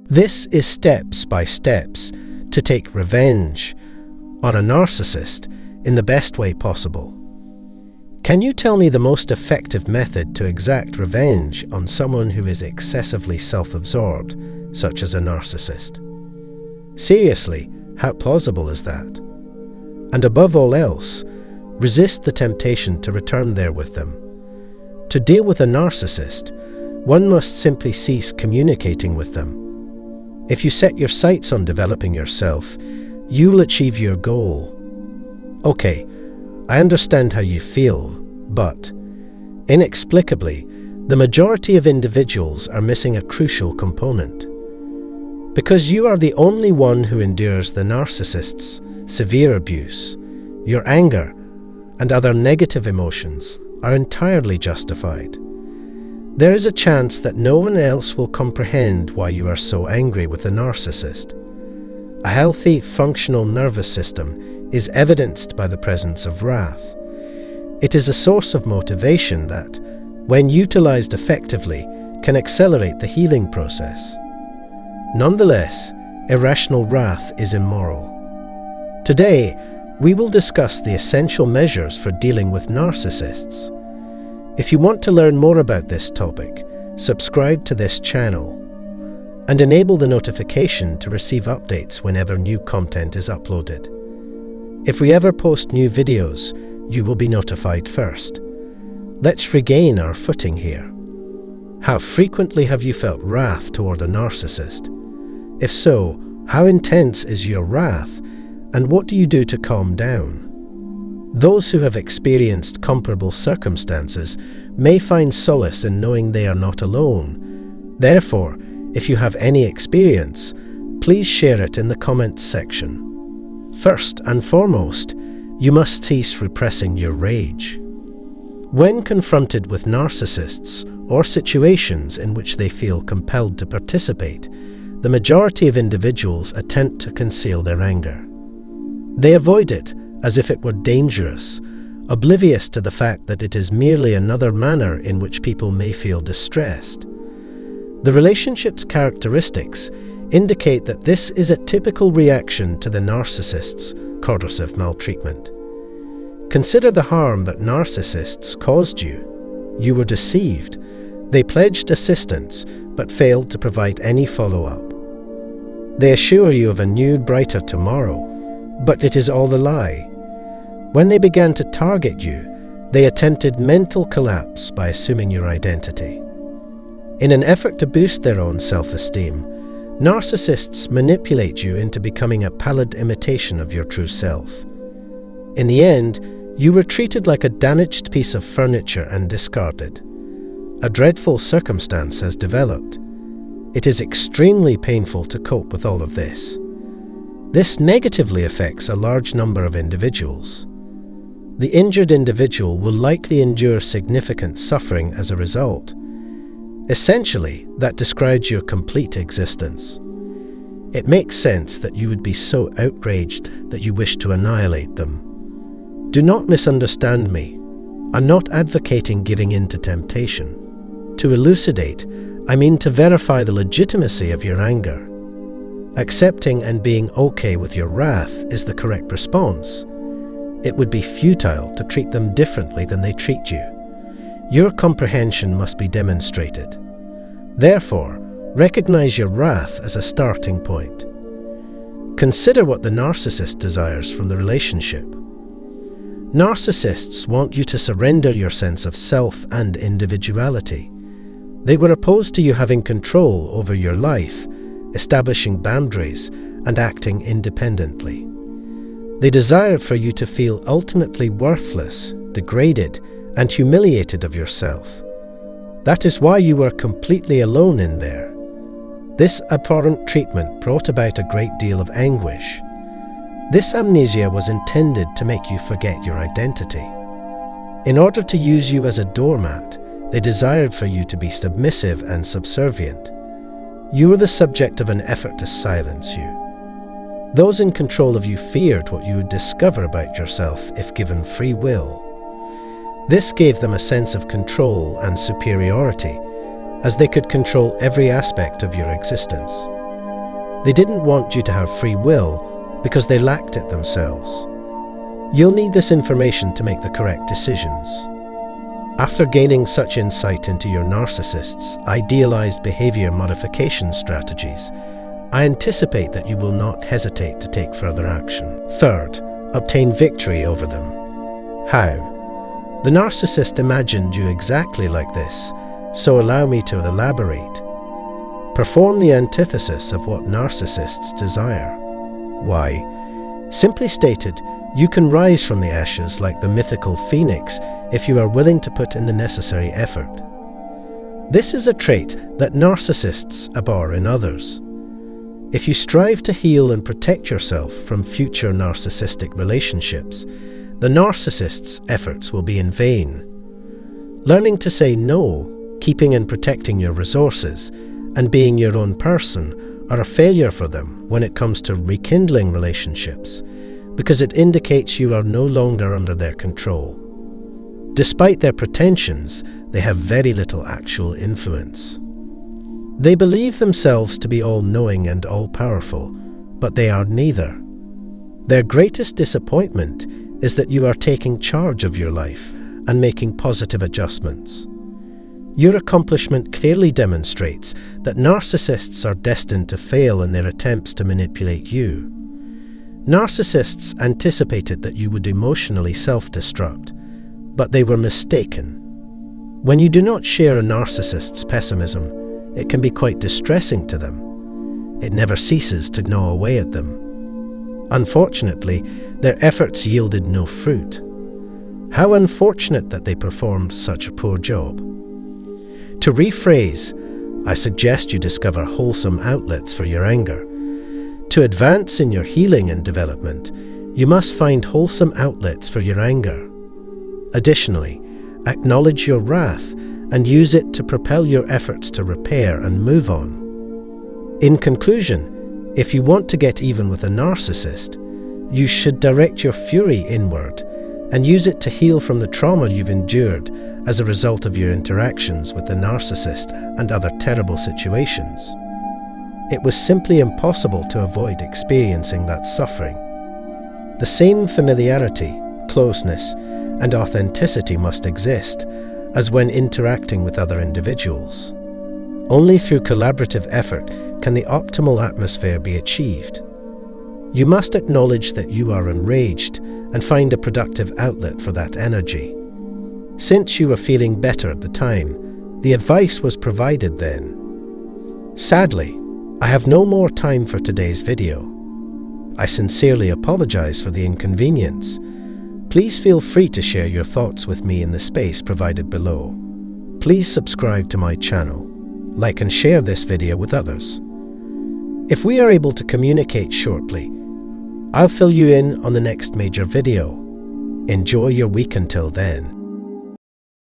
This is steps by steps to take revenge on a narcissist in the best way possible. Can you tell me the most effective method to exact revenge on someone who is excessively self-absorbed, such as a narcissist? Seriously, how plausible is that? And above all else, resist the temptation to return there with them. To deal with a narcissist, one must simply cease communicating with them. If you set your sights on developing yourself, you'll achieve your goal. Okay, I understand how you feel, but inexplicably, the majority of individuals are missing a crucial component. Because you are the only one who endures the narcissist's severe abuse, your anger and other negative emotions are entirely justified. There is a chance that no one else will comprehend why you are so angry with a narcissist. A healthy, functional nervous system is evidenced by the presence of wrath. It is a source of motivation that, when utilized effectively, can accelerate the healing process. Nonetheless, irrational wrath is immoral. Today, we will discuss the essential measures for dealing with narcissists. If you want to learn more about this topic, subscribe to this channel and enable the notification to receive updates whenever new content is uploaded. If we ever post new videos, you will be notified first. Let's regain our footing here. How frequently have you felt wrath toward a narcissist? If so, how intense is your wrath, and what do you do to calm down? Those who have experienced comparable circumstances may find solace in knowing they are not alone. Therefore, if you have any experience, please share it in the comments section. First and foremost, you must cease repressing your rage. When confronted with narcissists or situations in which they feel compelled to participate, the majority of individuals attempt to conceal their anger. They avoid it as if it were dangerous, oblivious to the fact that it is merely another manner in which people may feel distressed. The relationship's characteristics indicate that this is a typical reaction to the narcissist's corrosive maltreatment. Consider the harm that narcissists caused you. You were deceived. They pledged assistance, but failed to provide any follow-up. They assure you of a new, brighter tomorrow, but it is all a lie. When they began to target you, they attempted mental collapse by assuming your identity. In an effort to boost their own self-esteem, narcissists manipulate you into becoming a pallid imitation of your true self. In the end, you were treated like a damaged piece of furniture and discarded. A dreadful circumstance has developed. It is extremely painful to cope with all of this. This negatively affects a large number of individuals. The injured individual will likely endure significant suffering as a result. Essentially, that describes your complete existence. It makes sense that you would be so outraged that you wish to annihilate them. Do not misunderstand me. I'm not advocating giving in to temptation. To elucidate, I mean to verify the legitimacy of your anger. Accepting and being okay with your wrath is the correct response. It would be futile to treat them differently than they treat you. Your comprehension must be demonstrated. Therefore, recognize your wrath as a starting point. Consider what the narcissist desires from the relationship. Narcissists want you to surrender your sense of self and individuality. They were opposed to you having control over your life, establishing boundaries, and acting independently. They desired for you to feel ultimately worthless, degraded, and humiliated of yourself. That is why you were completely alone in there. This abhorrent treatment brought about a great deal of anguish. This amnesia was intended to make you forget your identity. In order to use you as a doormat, they desired for you to be submissive and subservient. You were the subject of an effort to silence you. Those in control of you feared what you would discover about yourself if given free will. This gave them a sense of control and superiority, as they could control every aspect of your existence. They didn't want you to have free will because they lacked it themselves. You'll need this information to make the correct decisions. After gaining such insight into your narcissist's idealized behavior modification strategies, I anticipate that you will not hesitate to take further action. Third, obtain victory over them. How? The narcissist imagined you exactly like this, so allow me to elaborate. Perform the antithesis of what narcissists desire. Why? Simply stated, you can rise from the ashes like the mythical phoenix if you are willing to put in the necessary effort. This is a trait that narcissists abhor in others. If you strive to heal and protect yourself from future narcissistic relationships, the narcissist's efforts will be in vain. Learning to say no, keeping and protecting your resources, and being your own person are a failure for them when it comes to rekindling relationships, because it indicates you are no longer under their control. Despite their pretensions, they have very little actual influence. They believe themselves to be all-knowing and all-powerful, but they are neither. Their greatest disappointment is that you are taking charge of your life and making positive adjustments. Your accomplishment clearly demonstrates that narcissists are destined to fail in their attempts to manipulate you. Narcissists anticipated that you would emotionally self-destruct, but they were mistaken. When you do not share a narcissist's pessimism, it can be quite distressing to them. It never ceases to gnaw away at them. Unfortunately, their efforts yielded no fruit. How unfortunate that they performed such a poor job. To rephrase, I suggest you discover wholesome outlets for your anger. To advance in your healing and development, you must find wholesome outlets for your anger. Additionally, acknowledge your wrath and use it to propel your efforts to repair and move on. In conclusion, if you want to get even with a narcissist, you should direct your fury inward and use it to heal from the trauma you've endured as a result of your interactions with the narcissist and other terrible situations. It was simply impossible to avoid experiencing that suffering. The same familiarity, closeness, and authenticity must exist as when interacting with other individuals. Only through collaborative effort can the optimal atmosphere be achieved. You must acknowledge that you are enraged and find a productive outlet for that energy. Since you were feeling better at the time, the advice was provided then. Sadly, I have no more time for today's video. I sincerely apologize for the inconvenience. Please feel free to share your thoughts with me in the space provided below. Please subscribe to my channel, like and share this video with others. If we are able to communicate shortly, I'll fill you in on the next major video. Enjoy your week until then.